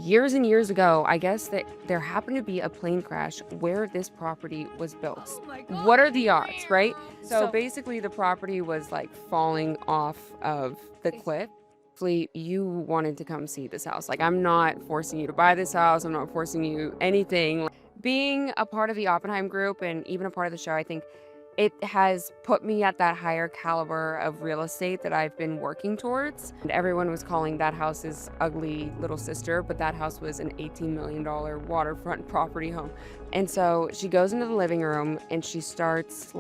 Years and years ago, I guess that there happened to be a plane crash where this property was built. Oh my God. What are the odds, right? So So- basically, the property was like falling off of the cliff. You wanted to come see this house. Like, I'm not forcing you to buy this house. I'm not forcing you anything. Being a part of the Oppenheim group and even a part of the show, I think it has put me at that higher caliber of real estate that I've been working towards. And everyone was calling that house's ugly little sister, but that house was an $18 million waterfront property home. And so she goes into the living room and she starts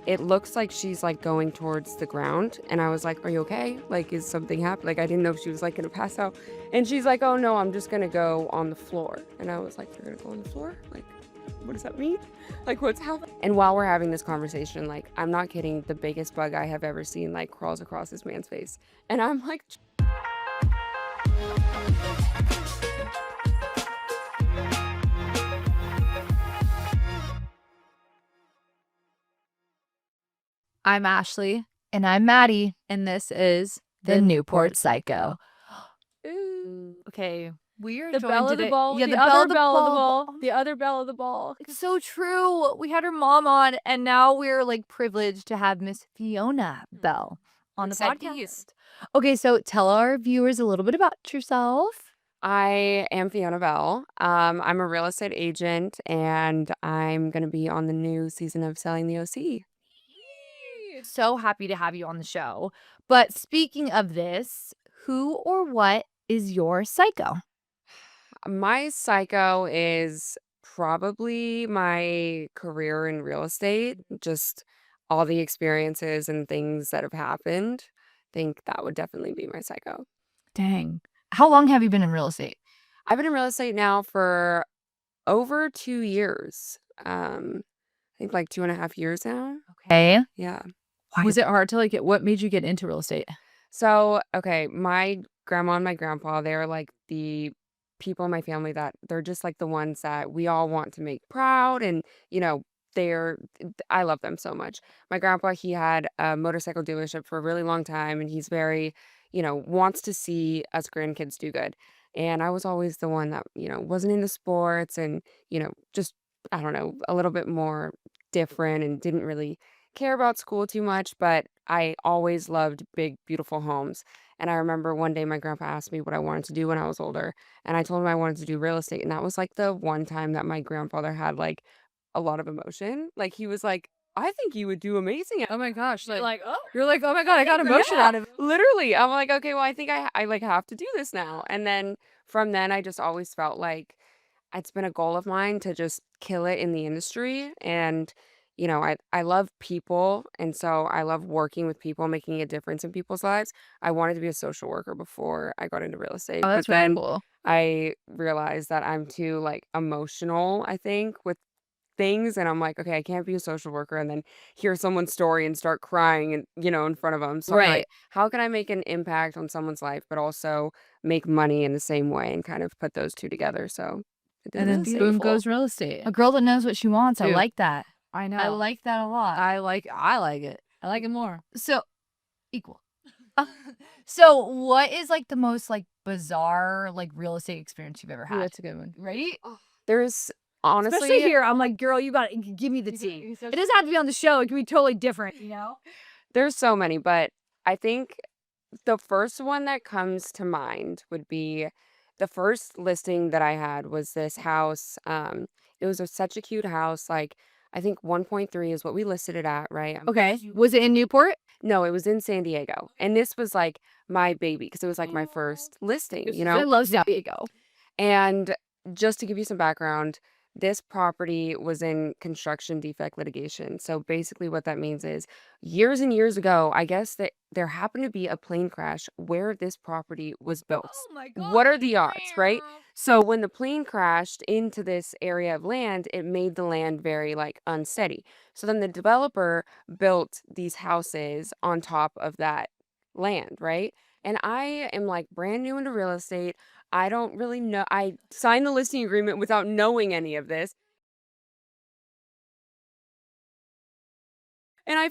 it looks like she's going towards the ground. And I was like, are you okay? Like, is something happening? I didn't know if she was gonna pass out. And she's like, oh no, I'm just gonna go on the floor. And I was like, you're gonna go on the floor? What does that mean? What's happening? And while we're having this conversation, I'm not kidding, the biggest bug I have ever seen crawls across this man's face. And I'm like, I'm Ashley, And I'm Maddie. and this is The Newport Psycho. Ooh. Okay. We are The joined belle of the today- ball. Yeah, the the other belle of the belle of the ball. ball. The other belle of the ball. It's so true. We had her mom on, and now we're privileged to have Miss Fiona Belle on the podcast. Okay, so tell our viewers a little bit about yourself. I am Fiona Belle. I'm a real estate agent, and I'm going to be on the new season of Selling the OC. So happy to have you on the show. But speaking of this, who or what is your psycho? My psycho is probably my career in real estate, just all the experiences and things that have happened. I think that would definitely be my psycho. Dang. How long have you been in real estate? I've been in real estate now for over 2 years. I think 2.5 years now. Okay. Yeah. Was it hard to what made you get into real estate? So, okay, my grandma and my grandpa, they're the people in my family that they're just the ones that we all want to make proud. And, I love them so much. My grandpa, he had a motorcycle dealership for a really long time, and he's very, wants to see us grandkids do good. And I was always the one that, wasn't into sports and, just, I don't know, a little bit more different and didn't really care about school too much, but I always loved big, beautiful homes. And I remember one day my grandpa asked me what I wanted to do when I was older, and I told him I wanted to do real estate. And that was the one time that my grandfather had a lot of emotion. He was like, I think you would do amazing at Oh my gosh. oh, You're oh my God, I got emotion yeah, out of it. literally. I'm like, okay, well, I think I have to do this now. And then from then, I just always felt like it's been a goal of mine to just kill it in the industry. And I love people, and so I love working with people, making a difference in people's lives. I wanted to be a social worker before I got into real estate, Oh, that's but then really cool. I realized that I'm too emotional, I think, with things, and I'm like, okay, I can't be a social worker and then hear someone's story and start crying and in front of them. So I'm Right. like, how can I make an impact on someone's life, but also make money in the same way and kind of put those two together? So I did And then real estate. boom goes real estate. A girl that knows what she wants. I Dude. like that. I know. I like that a lot. I like it. I like it more. So equal. So what is the most bizarre real estate experience you've ever Ooh, had? that's a good one. Right? There's honestly Especially here, I'm like, girl, you got to give me the tea. It doesn't have to be on the show. It can be totally different, you know? There's so many, but I think the first one that comes to mind would be the first listing that I had was this house. It was such a cute house. I think 1.3 is what we listed it at, right? Okay. Was it in Newport? No, it was in San Diego. And this was my baby because it was my first listing, I love San Diego. And just to give you some background, this property was in construction defect litigation. So basically what that means is years and years ago, I guess that there happened to be a plane crash where this property was built. Oh my God. What are the odds, right? So when the plane crashed into this area of land, it made the land very unsteady. So then the developer built these houses on top of that land, right? And I am brand new into real estate. I don't really know. I signed the listing agreement without knowing any of this. And I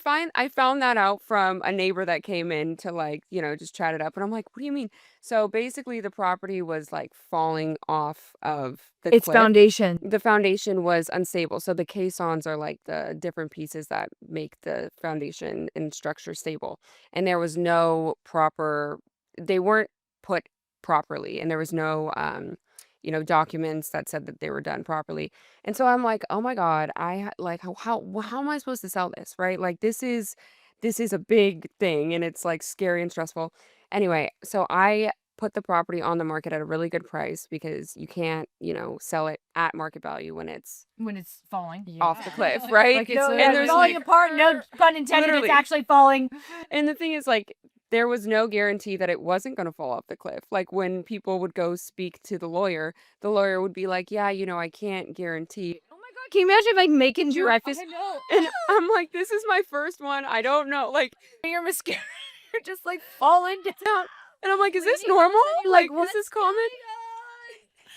found that out from a neighbor that came in to like, just chat it up. And I'm like, what do you mean? So basically the property was like falling off of the Its cliff. foundation. The foundation was unstable. So the caissons are like the different pieces that make the foundation and structure stable. And there was no proper, they weren't put properly. And there was no, documents that said that they were done properly. And so I'm like, oh my God, like, how am I supposed to sell this? Right. Like this is a big thing and it's like scary and stressful. Anyway, so I put the property on the market at a really good price because you can't, sell it at market value when it's When it's falling. off the cliff, right? Like it's And there's falling like, apart. No pun intended. literally. It's actually falling. And the thing is, like, there was no guarantee that it wasn't going to fall off the cliff. Like, when people would go speak to the lawyer would be like, yeah, I can't guarantee. Oh my God. Can you imagine like making breakfast? I know. And I'm like, this is my first one. I don't know. Like, Your mascara just like falling down. and I'm like, is this Lady, normal? you're Like, like, this is common?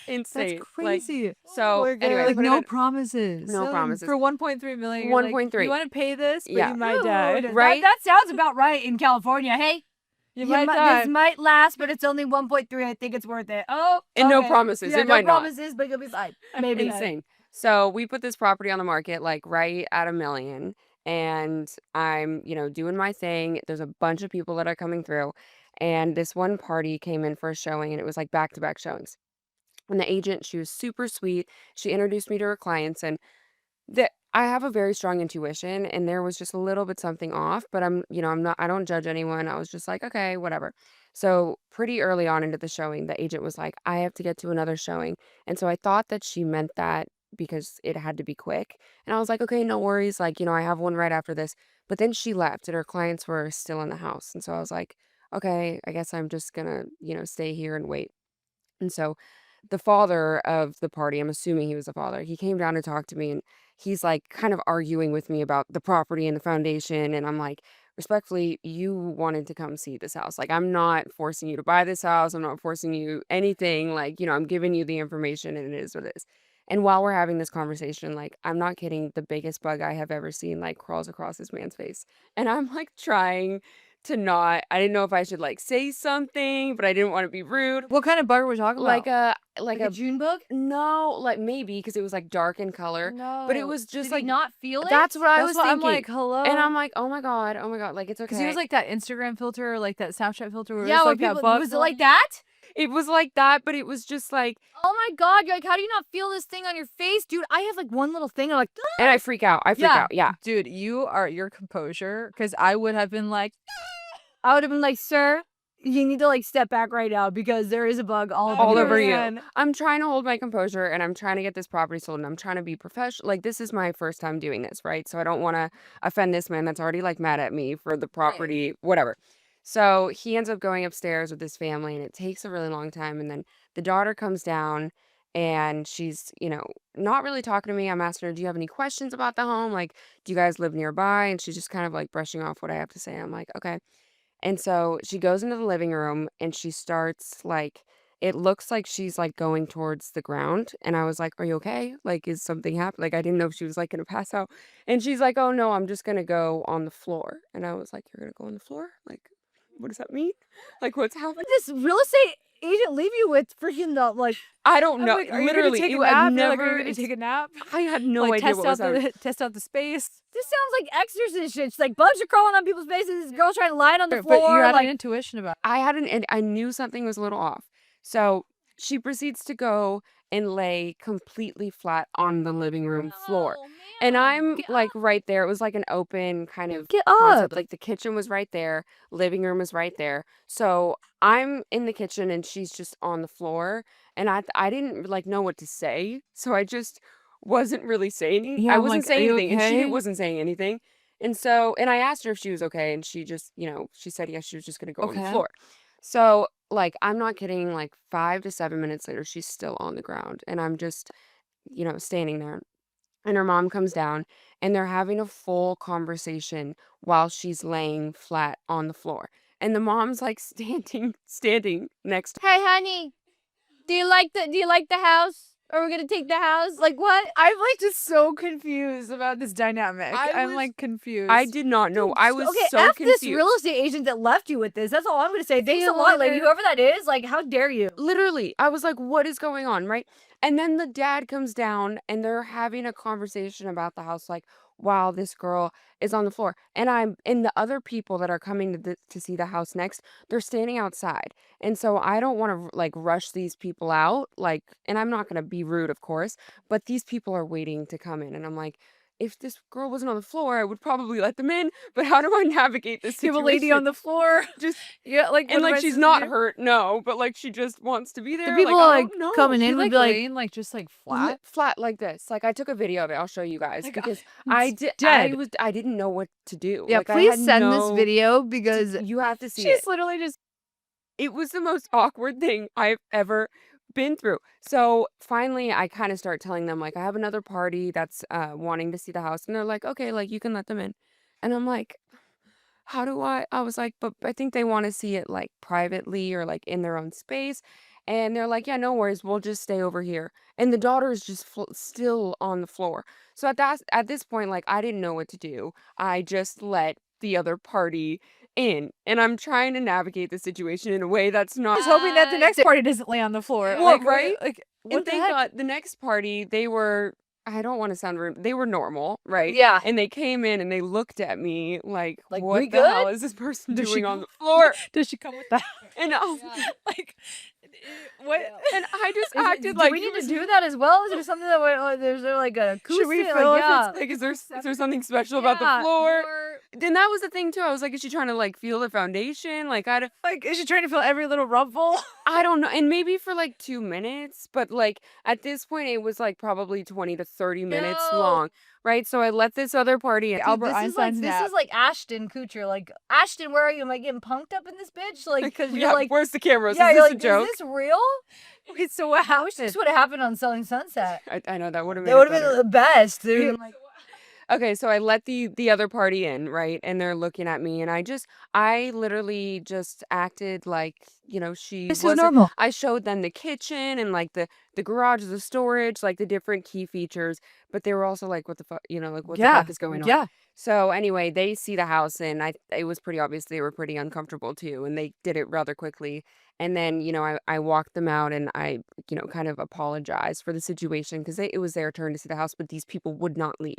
Insane. That's crazy. Like, so, my God. anyway, Like put it no in- promises. No promises. For 1.3 million. You're like, 1.3. you want to pay this, but Yeah. you might die. Dude, Right? That sounds about right in California. Hey, You might die. this might last, but it's only 1.3. I think it's worth it. Oh, And no okay. promises. Yeah, It no might not. promises, but you'll be fine. Maybe. Insane. So we put this property on the market like right at $1 million, and I'm, doing my thing. There's a bunch of people that are coming through, and this one party came in for a showing, and it was like back-to-back showings. And the agent, she was super sweet. She introduced me to her clients, and I have a very strong intuition, and there was just a little bit something off, but I don't judge anyone. I was just like, okay, whatever. So pretty early on into the showing, the agent was like, I have to get to another showing. And so I thought that she meant that because it had to be quick. And I was like, okay, no worries. Like, I have one right after this. But then she left and her clients were still in the house. And so I was like, okay, I guess I'm just gonna, stay here and wait. And so the father of the party, I'm assuming he was the father, he came down to talk to me and he's like kind of arguing with me about the property and the foundation. And I'm like, respectfully, you wanted to come see this house. Like, I'm not forcing you to buy this house. I'm not forcing you anything. Like, I'm giving you the information and it is what it is. And while we're having this conversation, like, I'm not kidding, the biggest bug I have ever seen, like, crawls across this man's face. And I'm like trying to not, I didn't know if I should like say something, but I didn't want to be rude. What kind of bug are we talking Like about? like a a June bug? no, like maybe because it was like dark in color, No. but it was just Did like he not feel it? that's what I That's was what thinking. I'm like, hello? And I'm like, oh my God, like it's okay. Because he was like that Instagram filter or like that Snapchat filter where Yeah, it's where like that people, bug. was it like that? it was like that, but it was just like, Oh my God, you're like, how do you not feel this thing on your face? Dude, I have like one little thing. I'm like, and I freak out. Yeah. Dude, you are your composure. Because I would have been like, I would have been like, sir, you need to like step back right now because there is a bug all All over over you. you. man. I'm trying to hold my composure and I'm trying to get this property sold and I'm trying to be professional. Like, this is my first time doing this, right? So I don't want to offend this man that's already like mad at me for the property, whatever. So he ends up going upstairs with his family and it takes a really long time. And then the daughter comes down and she's, not really talking to me. I'm asking her, do you have any questions about the home? Like, do you guys live nearby? And she's just kind of like brushing off what I have to say. I'm like, okay. And so she goes into the living room and she starts like, it looks like she's like going towards the ground. And I was like, are you okay? Like, is something happening? Like, I didn't know if she was like going to pass out. And she's like, oh no, I'm just going to go on the floor. And I was like, you're going to go on the floor? Like, what does that mean? Like, what's happening? What did this real estate agent leave you with freaking the like? I don't I'm know. like, are you Literally, gonna take a I've nap? You're never, like, are you gonna take a nap? I had no like idea what was happening. test out the space. This sounds like exorcist shit. She's like bugs are crawling on people's faces. This girl trying to lie on the But floor. you had like, an intuition about And I knew something was a little off. So she proceeds to go and lay completely flat on the living room floor. oh, man. And I'm Get like right there. It was like an open kind of Get concept. up. Like the kitchen was right there, living room was right there. So I'm in the kitchen and she's just on the floor. And I didn't like know what to say. So I just wasn't really saying Yeah, I I'm wasn't like, saying "Are you anything. And she okay?" wasn't saying anything. And I asked her if she was okay. And she just, she said yes, she was just gonna go on the Okay. floor. So like I'm not kidding, like 5 to 7 minutes later, she's still on the ground. And I'm just, standing there. And her mom comes down and they're having a full conversation while she's laying flat on the floor. And the mom's like standing next to Hey, honey, do you like the house? Or we're gonna take the house? Like what? I'm like just so confused about this dynamic. I'm was- like confused. I did not know. I was okay, so F confused. this real estate agent that left you with this. That's all I'm gonna say. Thanks a lot, lady. Fiona. Whoever that is, like, how dare you? Literally, I was like, what is going on, right? And then the dad comes down and they're having a conversation about the house, like, wow, this girl is on the floor. And the other people that are coming to see the house next, they're standing outside. And so I don't want to like rush these people out, like, and I'm not going to be rude, of course, but these people are waiting to come in. And I'm like, if this girl wasn't on the floor, I would probably let them in. But how do I navigate this You have situation? a lady on the floor. Just Yeah, like and what am like I she's supposed not to do? hurt, no, but like she just wants to be there. The people I like don't know. coming You in would like be like, laying like just like flat. Flat like this. Like I took a video of it. I'll show you guys Like, because it's I dead. didn't know what to do. Yeah, Like, I please had send this no- video because You have to see She's it. literally just It was the most awkward thing I've ever been through. So finally, I kind of start telling them like I have another party that's wanting to see the house, and they're like, okay, like you can let them in, and I'm like, how do I was like, but I think they want to see it like privately or like in their own space. And they're like, yeah, no worries, we'll just stay over here. And the daughter is just still on the floor. So at this point, like I didn't know what to do. I just let the other party in, and I'm trying to navigate the situation in a way that's not. I was hoping that the next party doesn't lay on the floor. Well, Like, right? Like And what the thank heck? God the next party, they were, I don't want to sound rude, they were normal, right? yeah. And they came in and they looked at me like, Like, what "We the hell good?" is this person Does she doing on go- the floor? Does she come with that? And I was Like what? and I just Is it- acted do like we he need to was- do that as well? Is there something that is there like a acoustic? Should we Like, fill if yeah. it's like, is there something special about the Yeah, floor? or- Then that was the thing too. I was like, is she trying to like feel the foundation? Like Like is she trying to feel every little rumple? I don't know. And maybe for like 2 minutes, but like at this point it was like probably 20 to 30 minutes No. long, right? So I let this other party in. Dude, Albert this Einstein's is nap. like Ashton Kutcher. Like, Ashton, where are you? Am I getting punked up in this bitch? Like, because you're Yeah, like, where's the cameras? yeah, is you're this like, a joke? is this real? Wait, so what I happened? wish this would have happened on Selling Sunset. I know that would have made That it would have better. been the best, dude. Like, Okay, so I let the other party in, right? And they're looking at me, and I literally just acted like, she this is wasn't. normal. I showed them the kitchen and like the garage, the storage, like the different key features, but they were also like, what the fuck, like what the fuck is going on? Yeah. So anyway, they see the house, and it was pretty obvious they were pretty uncomfortable too, and they did it rather quickly. And then, I walked them out, and I, kind of apologized for the situation because it was their turn to see the house, but these people would not leave.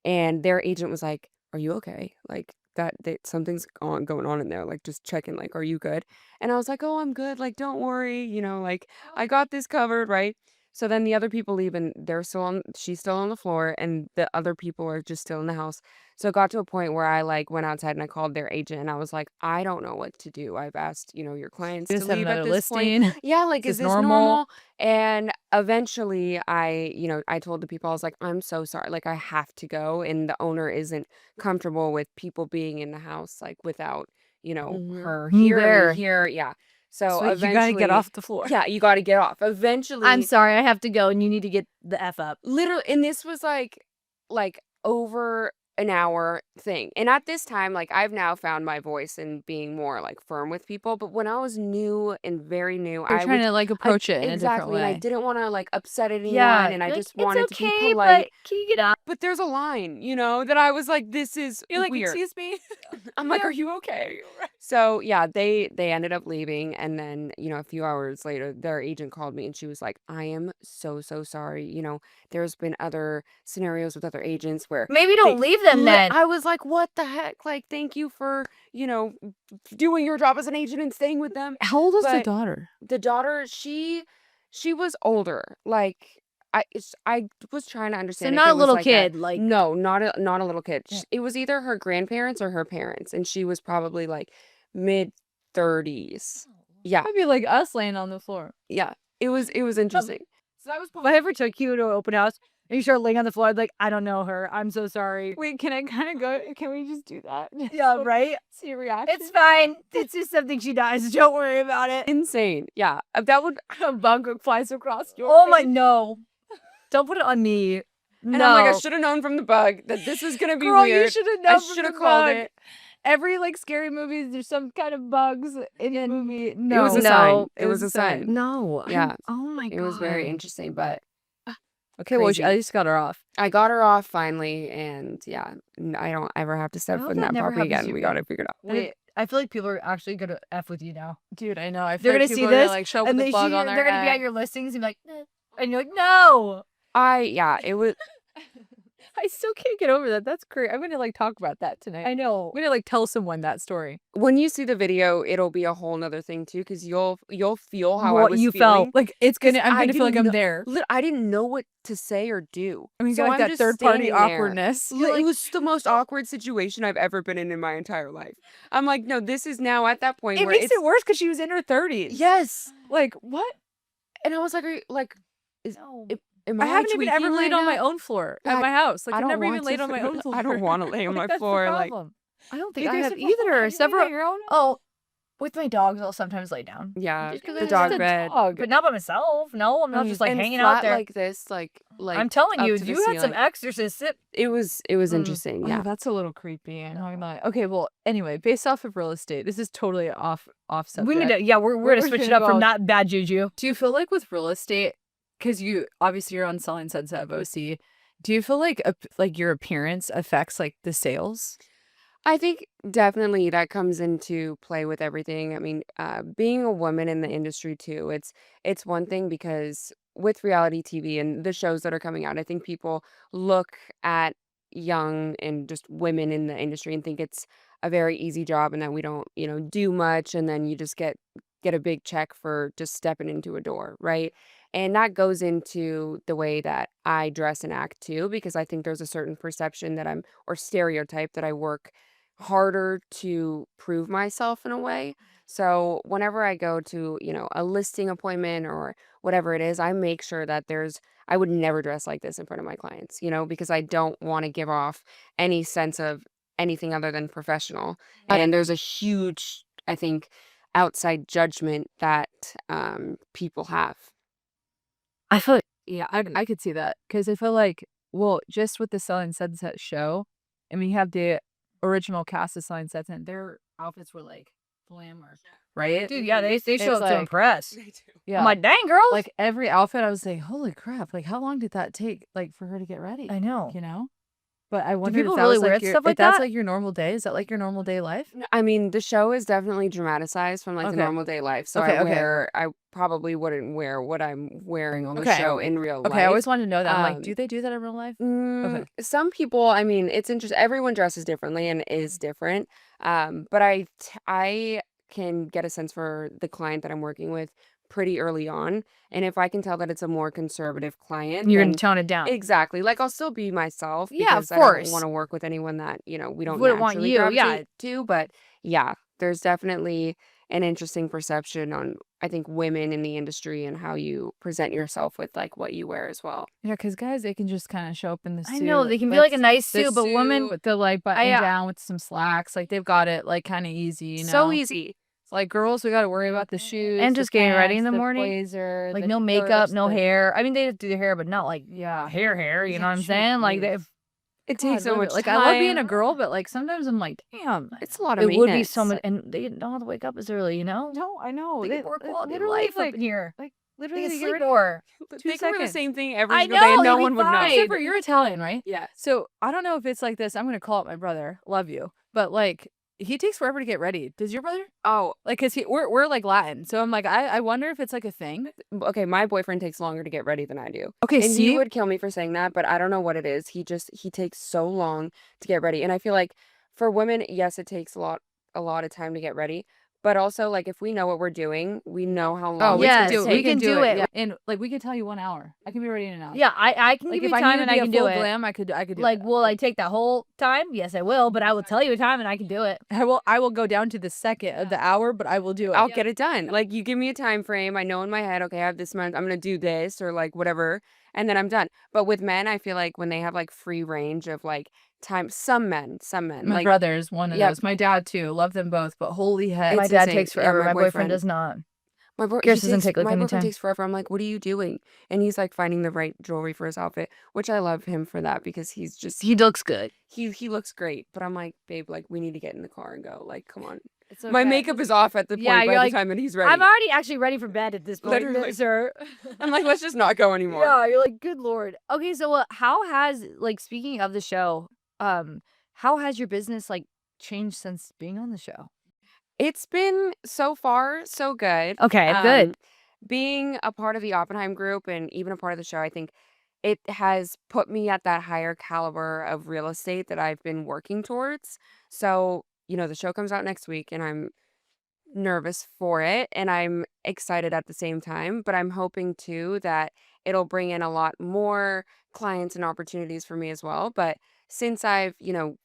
And their agent was like, "Are you okay? Like that something's going on in there. Like just checking. Like, are you good?" And I was like, "Oh, I'm good. Like, don't worry. Like I got this covered, right?" So then the other people leave, and she's still on the floor, and the other people are just still in the house. So it got to a point where I like went outside and I called their agent, and I was like, I don't know what to do. I've asked, your clients to Just have leave at another this point. listing. Yeah, like, Is is this this normal? normal? And eventually I told the people, I was like, I'm so sorry. Like, I have to go. And the owner isn't comfortable with people being in the house, like, without, Mhm. her Me here, there. me here. Yeah. So So you eventually, gotta get off the floor. Yeah, you got to get off. Eventually, I'm sorry, I have to go, and you need to get the F up. literally, and this was like over an hour thing. And at this time, like I've now found my voice in being more like firm with people. But when I was new and very new, You're I trying would to like I, approach it in a different exactly, and I way. didn't want to like upset anyone, Yeah. and I You're just like, wanted it's to be okay, polite. but can you get up? But there's a line, that I was like, this is You're like, weird. excuse me. I'm like, are you okay? So yeah, they ended up leaving, and then a few hours later, their agent called me, and she was like, I am so sorry. There's been other scenarios with other agents where Maybe don't leave them then. I was like, what the heck? Like, thank you for doing your job as an agent and staying with them. How old is the But daughter? the daughter, she was older. Like I was trying to So understand. if not it a was little like kid, like no, not a little kid. Yeah. It was either her grandparents or her parents, and she was probably like mid-30s. Yeah, That'd be like us laying on the floor. yeah. It was interesting. So that was if I ever took you to an open house and you start laying on the floor, I'd be like, I don't know her. I'm so sorry. Wait, can I kind of go? Can we just do that? Yeah, right? See your reaction. It's fine. It's just something she does. Don't worry about it. Insane. Yeah, that would. a bug flies across your Oh my face. no. Don't put it on me. And No. I'm like, I should have known from the bug that this was gonna be Girl, weird. you should have known. I from should have the called bug. it. Every like scary movies, there's some kind of bugs in the movie. No, It was a No, sign. it It was a sign. No. Yeah. Oh my god. It was very interesting, but Okay, well, Crazy. at least got her off. I got her off finally, and yeah, I don't ever have to step hope foot in that that never property happens to again. you We got again. it figured out. Wait, I feel like people are actually gonna F with you now. Dude, I know. I They're feel like gonna see people are gonna, this, like, show up and with they a bug see on their they're gonna be head. at your listings and be like, "Eh," and you're like, no. It was. I still can't get over that. That's great. I'm gonna like talk about that tonight. I know. I'm gonna like tell someone that story. When you see the video, it'll be a whole nother thing too, because you'll feel how I What was you feeling. felt. Like I'm I gonna feel like didn't I'm know- there. I didn't know what to say or do. I mean, so like I'm that just third party standing there. awkwardness. It was the most awkward situation I've ever been in my entire life. I'm like, no, this is now at that point It where makes it's it worse because she was in her 30s. yes. Like what? And I was like, No. am I haven't even ever tweaking laid right on my now? own floor at I- my house. Like I I've don't never even want laid to. on my own floor. I don't want to lay on my That's floor. The Like, problem. I don't You think I guys have have fun. either. You Several. laid on your own? Oh, with my dogs, I'll sometimes lay down. yeah, Just 'cause the it's dog just a bed. But not by myself. No, I'm not just like and hanging flat out there. like this, like I'm telling up you, to if the you had some ceiling. exorcists, It was Mm. interesting. Oh, Yeah. that's a little creepy. I'm not gonna lie. Okay, well, anyway, based off of real estate, this is totally off subject. we need to. Yeah, we're We're gonna switch it gonna up from go- not bad juju. Do you feel like with real estate, because you obviously you're on Selling Sunset of OC, do you feel like your appearance affects like the sales? I think definitely that comes into play with everything. I mean, being a woman in the industry too, it's one thing because with reality TV and the shows that are coming out, I think people look at young and just women in the industry and think it's a very easy job and that we don't, do much and then you just get a big check for just stepping into a door, right? And that goes into the way that I dress and act too, because I think there's a certain perception that or stereotype that I work harder to prove myself in a way. So whenever I go to, a listing appointment or whatever it is, I make sure that I would never dress like this in front of my clients, because I don't want to give off any sense of anything other than professional. And there's a huge, I think, outside judgment that people have. I feel like Yeah, I could see that because I feel like, well, just with the Selling Sunset show, I mean, you have the original cast of Selling Sunset, and their outfits were like glamour, right? dude, yeah, they show It's up to like- impress. Yeah, I'm like, dang, girls. like every outfit, I was like, holy crap! Like, how long did that take, like, for her to get ready? I know. You know. But I wonder people if that really was like wear stuff like if that's that? like your normal day. Is that like your normal day life? I mean, the show is definitely dramatized from like the Okay. normal day life. So Okay, okay. I probably wouldn't wear what I'm wearing on the Okay. show in real life. Okay, I always wanted to know that. I'm like, Um, do they do that in real life? Some people, I mean, it's interesting. Everyone dresses differently and is different. But I can get a sense for the client that I'm working with pretty early on. And if I can tell that it's a more conservative client, You're then gonna tone it down. exactly. Like I'll still be myself Yeah, of because I don't course. want to work with anyone that, we don't Wouldn't want naturally you, yeah. gravitate to. But yeah, there's definitely an interesting perception on, I think, women in the industry and how you present yourself with like what you wear as well. Yeah, because guys, they can just kind of show up in the suit. I know, they can be like a nice the suit, but women, with the like button I, down with some slacks, like they've got it like kind of easy. You know? So easy. It's like girls, we got to worry about the shoes And the just getting ready in pants, the morning. blazer, like the no makeup, shirts, no the- hair. I mean, they do their hair, but not like Yeah, hair. You Yeah, know what I'm shoot, saying? Like they. It God, takes so much like time. I love being a girl, but like sometimes I'm like, damn. It's a lot of It would be maintenance. so much, and they don't have to wake up as early. You know. No, I know. They get more quality of literally life like up in here. like They literally can get sleep ready- more. They can wear the seconds. same thing every I single day and know, no you'll be one would know. fine. Except for you're Italian, right? Yeah. So I don't know if it's like this. I'm gonna call up my brother. Love you, but like he takes forever to get ready. Does your brother? Oh, Like, cause we're like Latin, so I'm like I wonder if it's like a thing. okay. My boyfriend takes longer to get ready than I do. Okay, And he would kill me for saying that, but I don't know what it is. He takes so long to get ready. And I feel like for women, yes, it takes a lot of time to get ready. But also, like, if we know what we're doing, we know how long Oh, it's we yes, gonna can do it. take. we can do it. Yeah. And like we could tell you 1 hour. I can be ready in an hour. Yeah, I can Like give if you I time need and to I be can a do full it. glam, I could do Like, it. will I take that whole time? Yes, I will. But I will tell you a time and I can do it. I will go down to the second of the hour, but I will do it. I'll get it done. Like, you give me a time frame. I know in my head, okay, I have this month. I'm gonna do this or like whatever, and then I'm done. But with men, I feel like when they have like free range of like time, some men, My like brother's one of yeah. those. My dad too. Love them both, but holy heck. My It's dad insane. takes Yeah, forever. my My boyfriend boyfriend- does not. Yours doesn't take, like, my any boyfriend time. takes forever. I'm like, what are you doing? And he's like finding the right jewelry for his outfit, which I love him for that because he's just He looks good. he looks great. But I'm like, babe, like we need to get in the car and go. Like, come on. It's My okay. makeup is off at the Yeah, point you're by like, the time that he's ready. I'm already actually ready for bed at this point, Literally. sir. I'm like, let's just not go anymore. Yeah, you're like, good lord. Okay, so how has, like, speaking of the show, how has your business, like, changed since being on the show? It's been so far so good. Okay, good. Being a part of the Oppenheim group and even a part of the show, I think it has put me at that higher caliber of real estate that I've been working towards. So, the show comes out next week and I'm nervous for it and I'm excited at the same time, but I'm hoping too that it'll bring in a lot more clients and opportunities for me as well. But since I've,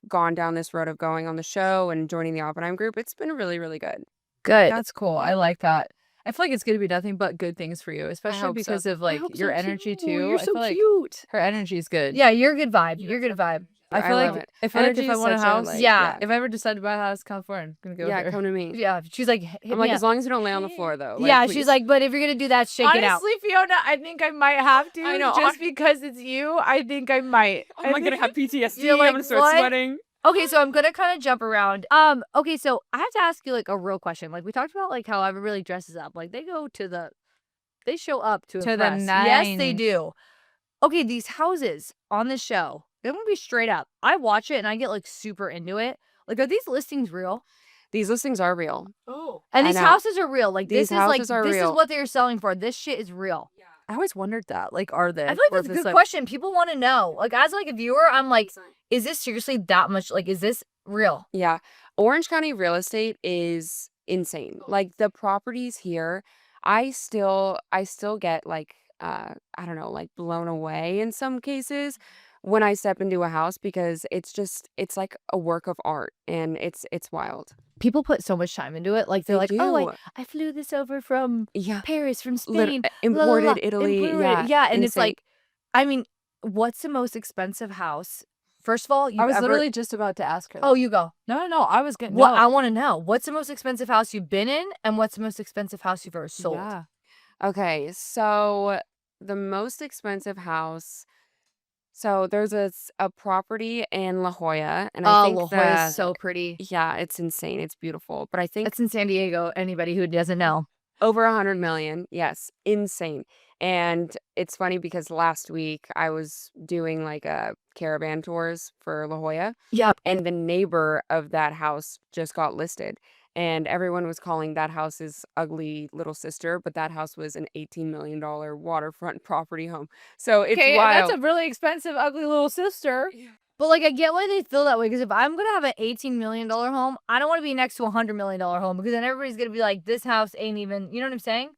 gone down this road of going on the show and joining the Oppenheim group, it's been really, really good. Good. That's cool. I like that. I feel like it's going to be nothing but good things for you, especially hope so. because of like hope your so, energy too. too. You're I so feel like cute. her energy is good. Yeah, you're a good vibe. You're a good vibe. I feel love like it. if I Energy is want a such a, house, like, yeah. if I ever decide to buy a house in California, I'm gonna go Yeah, there. come to me. Yeah, she's like, hit I'm me like, up. as long as you don't lay on the floor though. Like, Yeah, please. she's like, but if you're gonna do that, shake it out. Honestly, Fiona, I think I might have to. I know, Just because it's you, I think I might. I'm like gonna have PTSD. You're I'm like, gonna start what? sweating. Okay, so I'm gonna kind of jump around. Okay, so I have to ask you like a real question. Like we talked about, like how everybody really dresses up. Like they show up to the impress. Yes, they nines. do. Okay, these houses on the show. I'm gonna be straight up. I watch it and I get like super into it. Like, are these listings real? These listings are real. Oh, and I these know. houses are real. Like These this is like houses are this is real. what they're selling for. This shit is real. I always wondered that. Like, are they? I feel like that's a good question. People want to know. Like as like a viewer, I'm like, is this seriously that much? Like, is this real? Yeah. Orange County real estate is insane. Like the properties here, I still get like I don't know, like blown away in some cases when I step into a house because it's like a work of art and it's wild. People put so much time into it. Like they're They like, oh, do. I flew this over from Yeah. Paris, from Lit- Spain, imported la, la, la, Italy. imported. Yeah. And it's insane. like, I mean, what's the most expensive house? First of all, I was literally just about to ask her. Oh, you go. no, I was gonna. What no. I want to know. What's the most expensive house you've been in, and what's the most expensive house you've ever sold? Yeah. Okay, so the most expensive house. So there's a property in La Jolla, and I Oh, think La Jolla the is so pretty. yeah, it's insane. It's beautiful, but I think It's in San Diego. Anybody who doesn't know. over 100 million. Yes, insane. And it's funny because last week I was doing like a caravan tours for La Jolla, Yep. and the neighbor of that house just got listed. And everyone was calling that house his ugly little sister, but that house was an $18 million waterfront property home. So it's wild. that's a really expensive, ugly little sister. But like, I get why they feel that way. Because if I'm gonna have an $18 million home, I don't want to be next to a $100 million home because then everybody's gonna be like, this house ain't even. You know what I'm saying?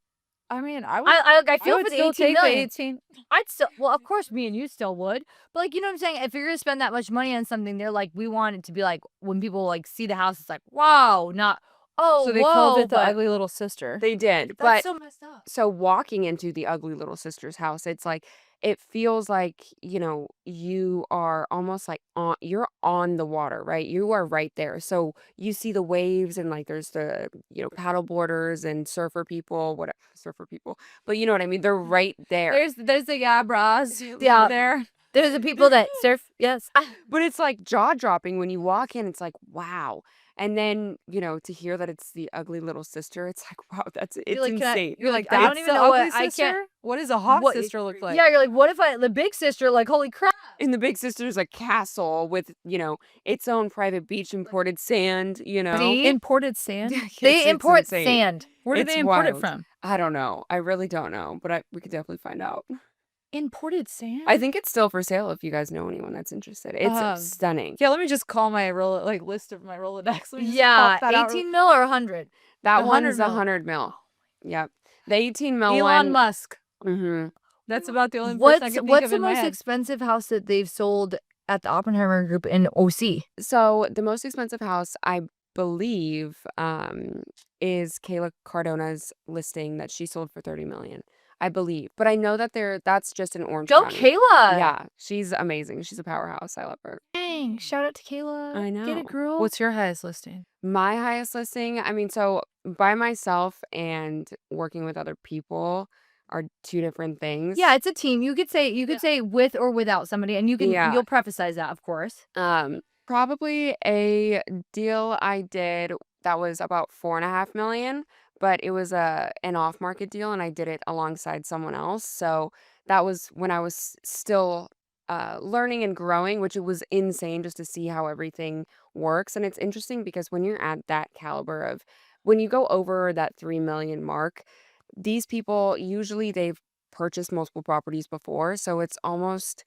I mean, I would. I feel I would for the still 18 take million. the 18. I'd still. Well, of course, me and you still would. But like, you know what I'm saying? If you're gonna spend that much money on something, they're like, we want it to be like when people like see the house, it's like, wow, not oh, So they whoa, called it the but ugly little sister. They did. that's But so messed up. so walking into the ugly little sister's house, it's like it feels like, you are almost like you're on the water, right? You are right there. So you see the waves and like there's the, paddle boarders and surfer people. But you know what I mean? They're right there. There's the bras. Yeah. there. There's the people that surf. Yes. But it's like jaw dropping when you walk in. It's like, wow. And then, to hear that it's the ugly little sister, it's like, wow, it's like, insane. You're like, That's I don't even the know ugly what I sister? can't. What does a hot What- sister look like? Yeah, you're like, what if the big sister? Like, holy crap. And the big sister's a castle with, its own private beach, imported sand, See? Imported sand. They It's import insane. sand. Where do It's they import it wild. from? I don't know. I really don't know, but we could definitely find out. Imported sand. I think it's still for sale if you guys know anyone that's interested. It's stunning. Yeah, let me just call my list of my Rolodex. Let me just Yeah, pop that out 18 mil or 100. That The one's 100 mil. 100 mil. Yep. The 18 mil Elon one. Musk. Mm-hmm. That's about the only person I can think What's of the in my most head. expensive house that they've sold at the Oppenheimer Group in OC? So the most expensive house, I believe, is Kayla Cardona's listing that she sold for 30 million. I believe, but I know that that's just in Orange Go County. Kayla. Yeah, she's amazing. She's a powerhouse. I love her. Dang. Dang. Shout out to Kayla. I Get know. it, girl. What's your highest listing? My highest listing, I mean, so by myself and working with other people are two different things. Yeah, it's a team. You could say with or without somebody, and Yeah. you'll preface that, of course. Probably a deal I did that was about 4.5 million, but it was an off-market deal and I did it alongside someone else. So that was when I was still learning and growing, which it was insane just to see how everything works. And it's interesting because when you're at that caliber of when you go over that 3 million mark, these people usually they've purchased multiple properties before, so it's almost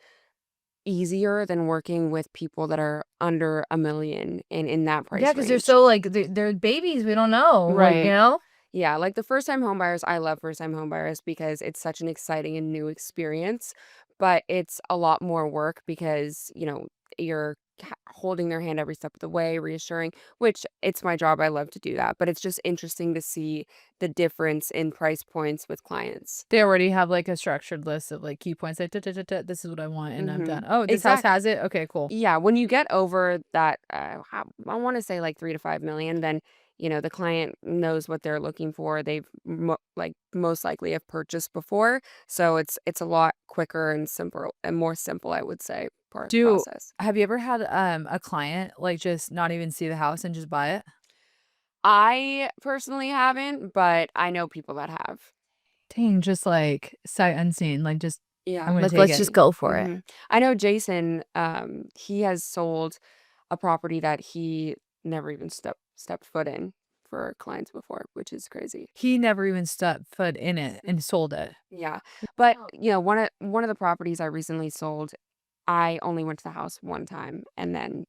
easier than working with people that are under 1 million and in that price Yeah, because they're range. so like they're babies. We don't know, like, Right. you know. Yeah, like the first-time homebuyers, I love first-time homebuyers because it's such an exciting and new experience, but it's a lot more work because, you're holding their hand every step of the way, reassuring, which it's my job. I love to do that, but it's just interesting to see the difference in price points with clients. They already have like a structured list of like key points. Like, this is what I want, and I'm done. Oh, this house Exactly. has it. Okay, cool. Yeah, when you get over that, I want to say like 3 to 5 million, then the client knows what they're looking for. They've most likely have purchased before, so it's a lot quicker and simpler and more simple, I would say, process. Have you ever had a client like just not even see the house and just buy it? I personally haven't, but I know people that have. Dang, just like sight unseen, like just Yeah. I'm gonna Like, take let's it. just go for it. Mhm. I know Jason. He has sold a property that he never even stepped foot in for clients before, which is crazy. He never even stepped foot in it and sold it. Yeah. But, one of the properties I recently sold, I only went to the house one time and then,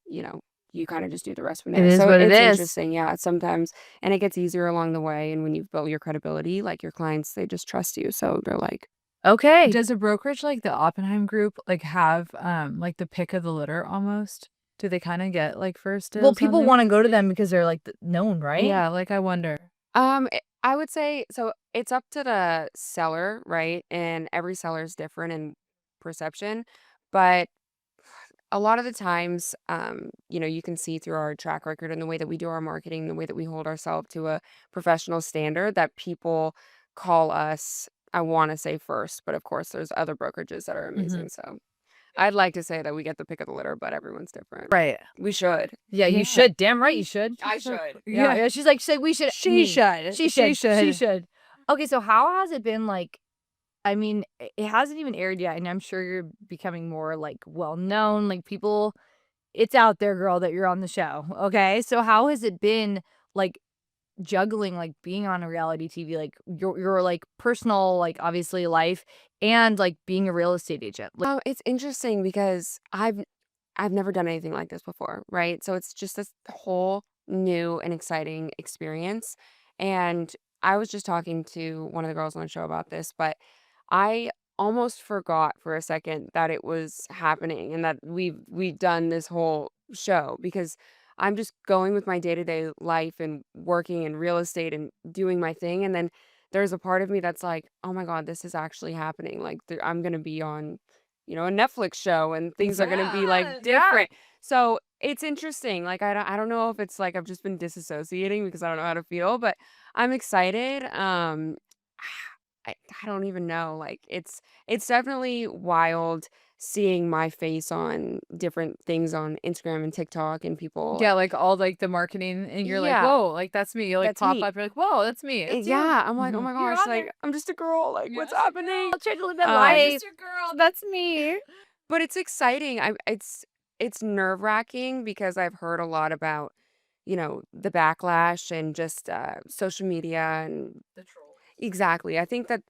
you kind of just do the rest from It there. is So what it it's is. interesting. Yeah, sometimes and it gets easier along the way and when you've built your credibility, like your clients, they just trust you. So they're like, Okay. Does a brokerage like the Oppenheim Group like have like the pick of the litter almost? Do they kind of get like first Well, dibs on people their want to go to them because they're like known, right? Yeah, like I wonder. I would say so it's up to the seller, right? And every seller is different in perception, but a lot of the times, you can see through our track record and the way that we do our marketing, the way that we hold ourselves to a professional standard that people call us, I want to say first, but of course there's other brokerages that are amazing. So I'd like to say that we get the pick of the litter, but everyone's different. Right. We should. Yeah, you Yeah. should. Damn right you should. I should. Yeah, yeah. She's like we should. She me. should. She She should. She should. should. Okay, so how has it been like? I mean, it hasn't even aired yet, and I'm sure you're becoming more like well known. Like people, it's out there, girl, that you're on the show. Okay, so how has it been like juggling like being on a reality TV, like your like personal, like obviously life, and like being a real estate agent? Like, It's interesting because I've never done anything like this before, right? So it's just this whole new and exciting experience. And I was just talking to one of the girls on the show about this, but I almost forgot for a second that it was happening and that we've done this whole show because I'm just going with my day-to-day life and working in real estate and doing my thing. And then there's a part of me that's like, oh my God, this is actually happening. Like I'm gonna be on, a Netflix show and things are gonna be like different. So it's interesting. Like I don't know if it's like I've just been disassociating because I don't know how to feel, but I'm excited. I don't even know. Like it's definitely wild seeing my face on different things on Instagram and TikTok and people. Yeah, like all like the marketing and you're like, Yeah, whoa, like that's me. You like that's pop me. up, you're like, whoa, that's me. It's you. Yeah, I'm like, oh Mhm. my You're gosh, on like there. I'm just a girl. Like what's Yeah. happening? I'll try to live that Um, life. Your girl, that's me. But it's exciting. It's nerve-wracking because I've heard a lot about, the backlash and just social media and The troll. exactly. I think that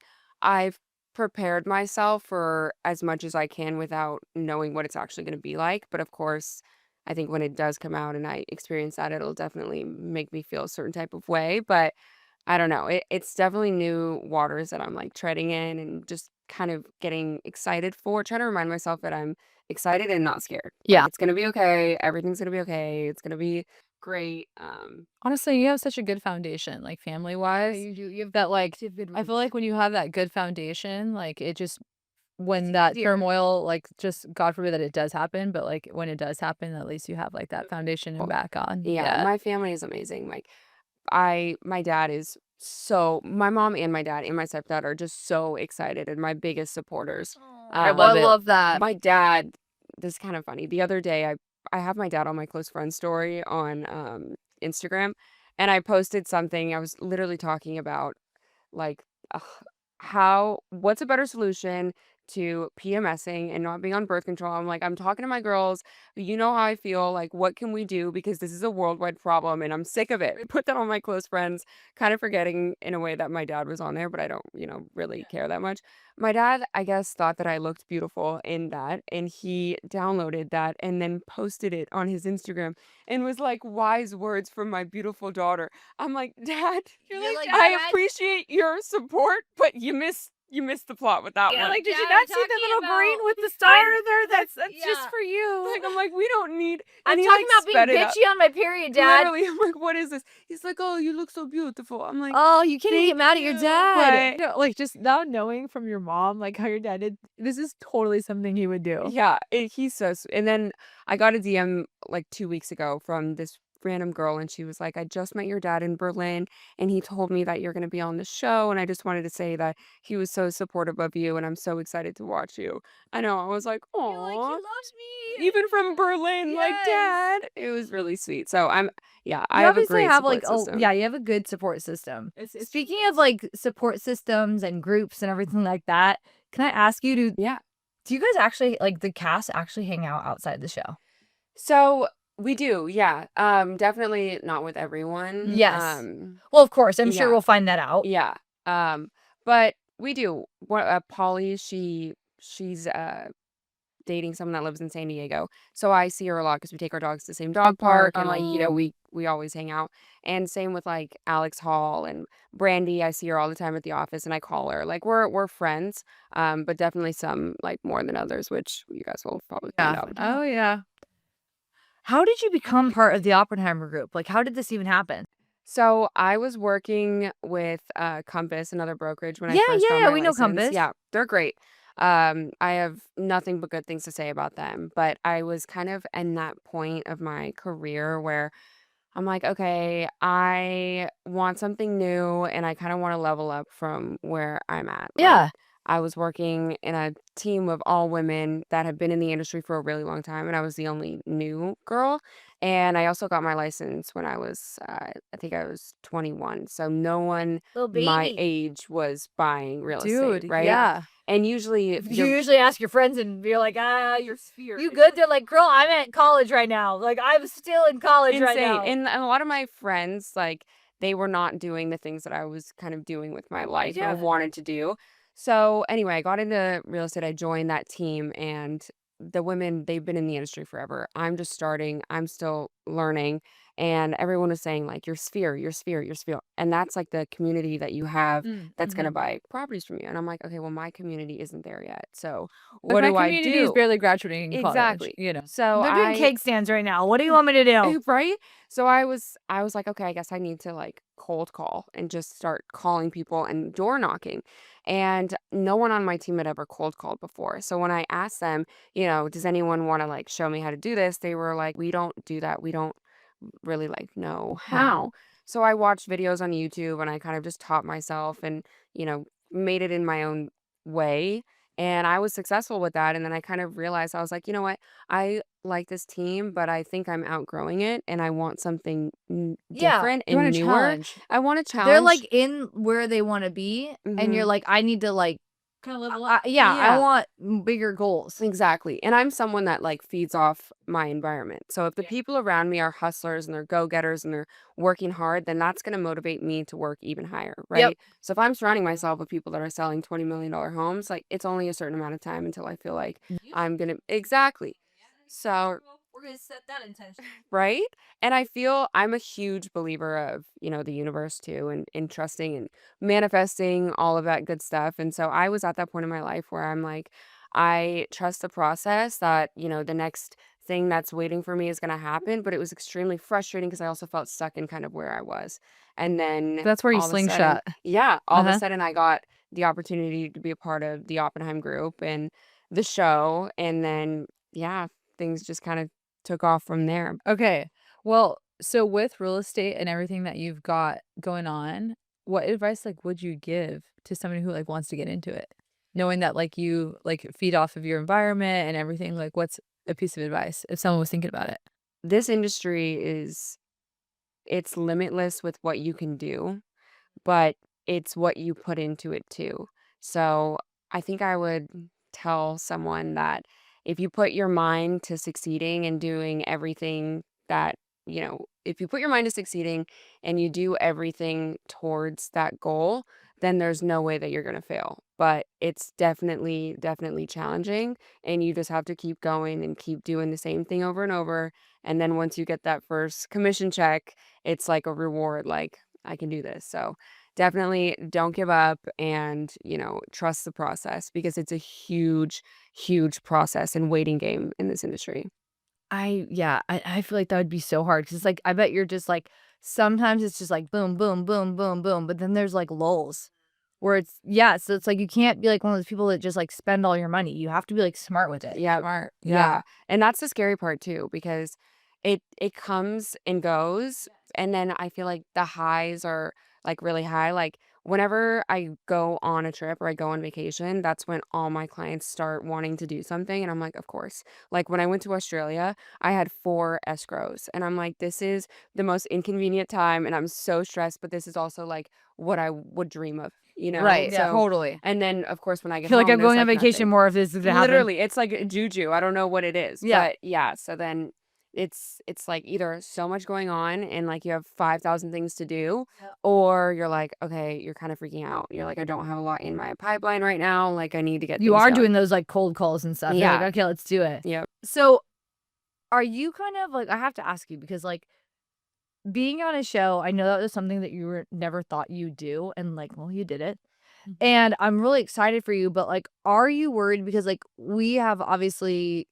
I've prepared myself for as much as I can without knowing what it's actually going to be like. But of course, I think when it does come out and I experience that, it'll definitely make me feel a certain type of way. But I don't know. It's definitely new waters that I'm like treading in and just kind of getting excited for, trying to remind myself that I'm excited and not scared. Yeah. Like it's gonna be okay. Everything's gonna be okay. It's gonna be great. Honestly, you have such a good foundation, like family wise. You do. You have That like good I feel like when you have that good foundation, like it just when that easier. turmoil, like, just God forbid that it does happen, but like when it does happen, at least you have like that foundation and back on. Yeah, my family is amazing. Like my dad is my mom and my dad and my stepdad are just so excited and my biggest supporters. I love that. My dad, this is kind of funny. The other day, I have my dad on my close friend story on Instagram, and I posted something. I was literally talking about like ugh, what's a better solution to PMSing and not being on birth control. I'm like, I'm talking to my girls. You know how I feel. Like, what can we do? Because this is a worldwide problem and I'm sick of it. I put that on my close friends, kind of forgetting in a way that my dad was on there, but I don't, really care that much. My dad, I guess, thought that I looked beautiful in that, and he downloaded that and then posted it on his Instagram and was like, wise words from my beautiful daughter. I'm like, Dad, You're like, I "Dad." appreciate your support, but you missed the plot with that Yeah, one. like, Did Dad, you I'm not see the talking little green about- with the star in there? That's yeah. just for you. Like, I'm like, we don't need. I'm and he, talking like, about being sped it up. bitchy on my period, Dad. Literally, I'm like, what is this? He's like, oh, you look so beautiful. I'm like, Oh, you can't even Thank get mad at your you, dad. but- Like just now knowing from your mom, like how your dad did, this is totally something he would do. yeah, he's so. And then I got a DM like 2 weeks ago from this random girl, and she was like, I just met your dad in Berlin, and he told me that you're going to be on the show, and I just wanted to say that he was so supportive of you, and I'm so excited to watch you. I know. I was like, You're like, he oh, loves me. even from Berlin, like Yes. Dad. It was really sweet. So I You have a obviously great have support like system. yeah, you have a good support system. It's Speaking of like support systems and groups and everything like that, can I ask you to Yeah. do you guys actually like the cast actually hang out outside the show? So we do, yeah. Definitely not with everyone. Yes. Well, of course, I'm sure yeah. we'll find that out. Yeah. But we do. What Polly, she's dating someone that lives in San Diego. So I see her a lot because we take our dogs to the same dog park and like, we always hang out. And same with like Alex Hall and Brandy. I see her all the time at the office and I call her. Like we're friends. But definitely some like more than others, which you guys will probably find out. Oh yeah. How did you become part of the Oppenheimer group? Like, how did this even happen? So I was working with Compass, another brokerage, when I Yeah, first got yeah, my we know license. Compass. Yeah, they're great. I have nothing but good things to say about them. But I was kind of in that point of my career where I'm like, okay, I want something new and I kind of want to level up from where I'm at. Like, Yeah. I was working in a team of all women that have been in the industry for a really long time, and I was the only new girl. And I also got my license when I was, I think I was 21. So no one Little my baby. age was buying real estate, Dude, right? yeah. And usually, You usually ask your friends and you're like, Your sphere. you good? They're like, girl, I'm at college right now. Like, I'm still in college right insane. now. And a lot of my friends, like, they were not doing the things that I was kind of doing with my life Yeah. and wanted to do. So anyway, I got into real estate. I joined that team, and the women, they've been in the industry forever. I'm just starting. I'm still learning. And everyone was saying, like, your sphere, your sphere, your sphere. And that's like the community that you have that's going to buy properties from you. And I'm like, okay, well, my community isn't there yet. So what my do I community do? is barely graduating college, Exactly. you know. So They're doing cake stands right now. What do you want me to do? right? So I was like, okay, I guess I need to like cold call and just start calling people and door knocking. And no one on my team had ever cold called before. So when I asked them, does anyone want to like show me how to do this? They were like, we don't do that. We don't really like know how. So I watched videos on YouTube and I kind of just taught myself and, made it in my own way. And I was successful with that. And then I kind of realized, I was like, you know what? I like this team, but I think I'm outgrowing it and I want something Yeah, different You want and a newer. challenge. I want a challenge. They're like in where they want to be, and you're Mhm. like, I need to like, Kind of level I Yeah. want bigger goals. Exactly. And I'm someone that like feeds off my environment. So if the people around me are hustlers and they're go-getters and they're working hard, then that's going to motivate me to work even higher, right? So if I'm surrounding myself with people that are selling $20 million homes, like it's only a certain amount of time until I feel like I'm going to exactly. So We're gonna set that intention. right? And I feel I'm a huge believer of, the universe too, and in trusting and manifesting all of that good stuff. And so I was at that point in my life where I'm like, I trust the process that, the next thing that's waiting for me is going to happen. But it was extremely frustrating because I also felt stuck in kind of where I was. And then That's where you all of a sudden- slingshot. yeah, all of a sudden I got the opportunity to be a part of the Oppenheim group and the show. And then, yeah, things just kind of took off from there. Okay. Well, so with real estate and everything that you've got going on, what advice like would you give to somebody who like wants to get into it? Knowing that like you like feed off of your environment and everything, like what's a piece of advice if someone was thinking about it? This industry it's limitless with what you can do, but it's what you put into it too. So I think I would tell someone that if you put your mind to succeeding and doing everything that, if you put your mind to succeeding and you do everything towards that goal, then there's no way that you're going to fail. But it's definitely, definitely challenging. And you just have to keep going and keep doing the same thing over and over. And then once you get that first commission check, it's like a reward, like, I can do this. So definitely don't give up and, trust the process because it's a huge, huge process and waiting game in this industry. I feel like that would be so hard because it's like I bet you're just like sometimes it's just like boom, boom, boom, boom, boom, but then there's like lulls where so it's like you can't be like one of those people that just like spend all your money. You have to be like smart with it. Yeah, Smart. yeah. And that's the scary part too because it comes and goes and then I feel like the highs are like really high. Like whenever I go on a trip or I go on vacation, that's when all my clients start wanting to do something and I'm like, of course. Like when I went to Australia, I had 4 escrows and I'm like, this is the most inconvenient time and I'm so stressed, but this is also like what I would dream of, you know? Right. Yeah, So totally. and then of course when I I get feel like home, I'm there's going on like vacation nothing. more if this is to happen. Literally, it's like juju. I don't know what it is. Yeah. But yeah, so then it's like either so much going on and like you have 5,000 things to do, or you're like, okay, you're kind of freaking out. You're like, I don't have a lot in my pipeline right now. Like I need to get You things are done. doing those like cold calls and stuff. You're Yeah. like, okay, let's do it. Yep. So are you kind of like I have to ask you because like being on a show, I know that was something that you were never thought you'd do and like, well, you did it. And I'm really excited for you, but like, are you worried? Because like we have obviously,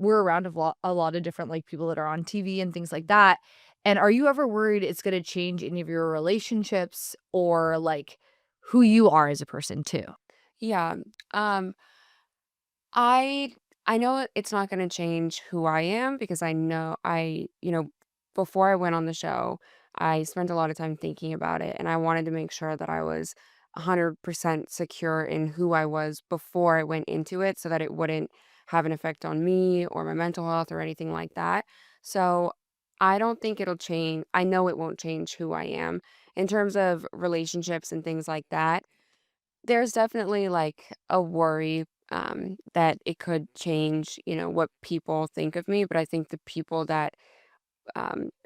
we're around a lot of different like people that are on TV and things like that. And are you ever worried it's going to change any of your relationships or like who you are as a person too? Yeah. Um, I know it's not going to change who I am because I know before I went on the show, I spent a lot of time thinking about it and I wanted to make sure that I was 100% secure in who I was before I went into it so that it wouldn't have an effect on me or my mental health or anything like that. So I don't think it'll change. I know it won't change who I am in terms of relationships and things like that. There's definitely like a worry that it could change, what people think of me. But I think the people that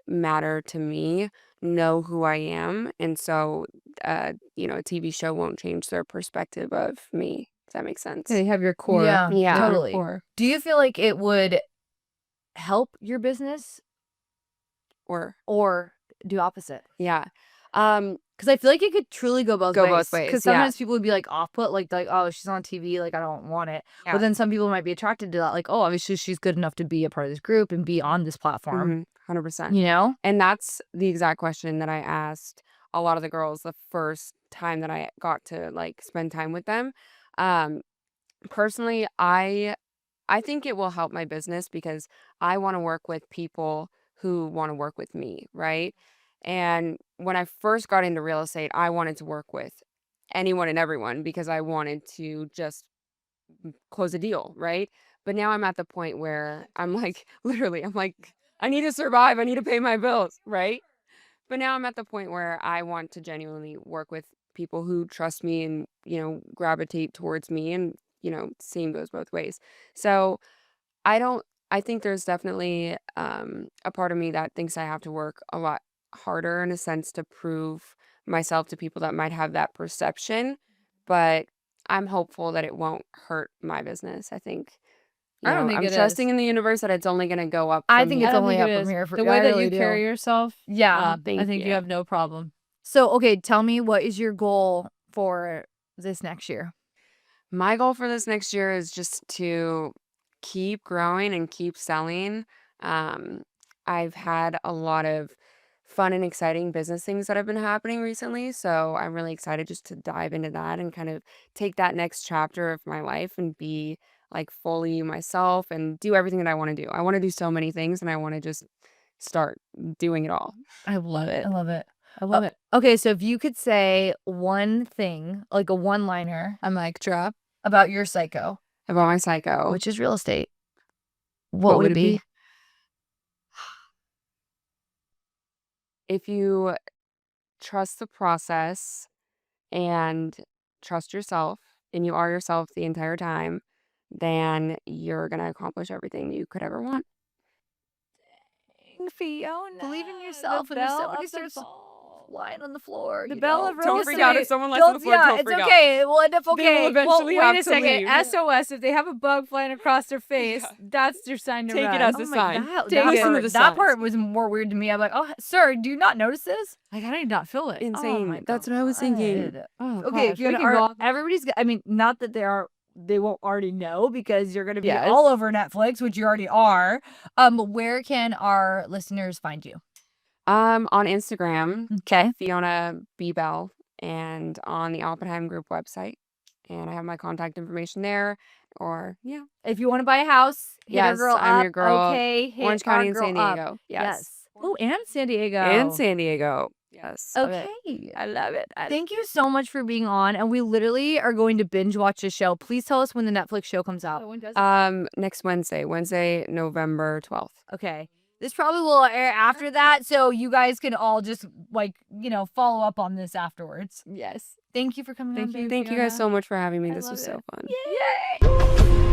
matter to me know who I am. And so, a TV show won't change their perspective of me. Does that make sense? They have your core. Yeah, They have your totally. core. Do you feel like it would help your business or do opposite? Yeah. Because I feel like it could truly go both Go ways. both ways, Because yeah. sometimes people would be like off put, like, oh, she's on TV, like I don't want it. Yeah. But then some people might be attracted to that, like, oh, obviously she's good enough to be a part of this group and be on this platform. 100%. You know? And that's the exact question that I asked a lot of the girls the first time that I got to like spend time with them. Um, Personally, I think it will help my business because I want to work with people who want to work with me, right? And when I first got into real estate, I wanted to work with anyone and everyone because I wanted to just close a deal, right? But now I'm at the point where I'm like, literally, I'm like, I need to survive. I need to pay my bills, right? But now I'm at the point where I want to genuinely work with people who trust me and, gravitate towards me and, same goes both ways. So I think there's definitely a part of me that thinks I have to work a lot harder in a sense to prove myself to people that might have that perception. But I'm hopeful that it won't hurt my business. I think, I don't think I'm it trusting is. in the universe that it's only going to go up. I from think here. it's I don't only think up it from is. here. The way I that really you do. carry yourself, Yeah. Thank I think you you. have no problem. So, okay, tell me what is your goal for this next year? My goal for this next year is just to keep growing and keep selling. Um, I've had a lot of fun and exciting business things that have been happening recently. So I'm really excited just to dive into that and kind of take that next chapter of my life and be like fully myself and do everything that I want to do. I want to do so many things and I want to just start doing it all. I love it. I love it. I love it. Okay, so if you could say one thing, like a one-liner I'm like, drop. about your psycho, About my psycho. which is real estate, what would it be? If you trust the process and trust yourself and you are yourself the entire time, then you're going to accomplish everything you could ever want. Fiona. Believe in yourself The and if bell somebody of the starts lying on the floor. The you bell know, of real Don't freak out if estate. someone lies on the floor. Yeah, Don't it's freak out. okay. It will end up They okay. will eventually Well, have wait a to second. leave. SOS. If they have a bug flying across their face, that's your sign to Take it run. as Oh a my sign. God, Take that listen to part, the that signs. part was more weird to me. I'm like, oh, sir, do you not notice this? Like, I did not feel it. Insane. my That's what I was thinking. God. Oh, Okay, gosh, Fiona, we can go off- everybody's. I mean, not that they won't already know because you're going to be Yes. all over Netflix, which you already are. Where can our listeners find you? On Instagram, Okay. Fiona Belle, and on the Oppenheim Group website. And I have my contact information there. Or, yeah. If you want to buy a house, hit our Yes, girl I'm up. your girl. Okay, hit Orange our County and girl San up. Diego. Yes. Oh, and San Diego. And San Diego. Yes. Okay. I love it. Thank you so much for being on. And we literally are going to binge watch the show. Please tell us when the Netflix show comes out. When does it? Next Wednesday, November 12th. Okay. This probably will air after that. So you guys can all just follow up on this afterwards. Yes. Thank you for coming on. Thank you guys so much for having me. This was so fun. Yay!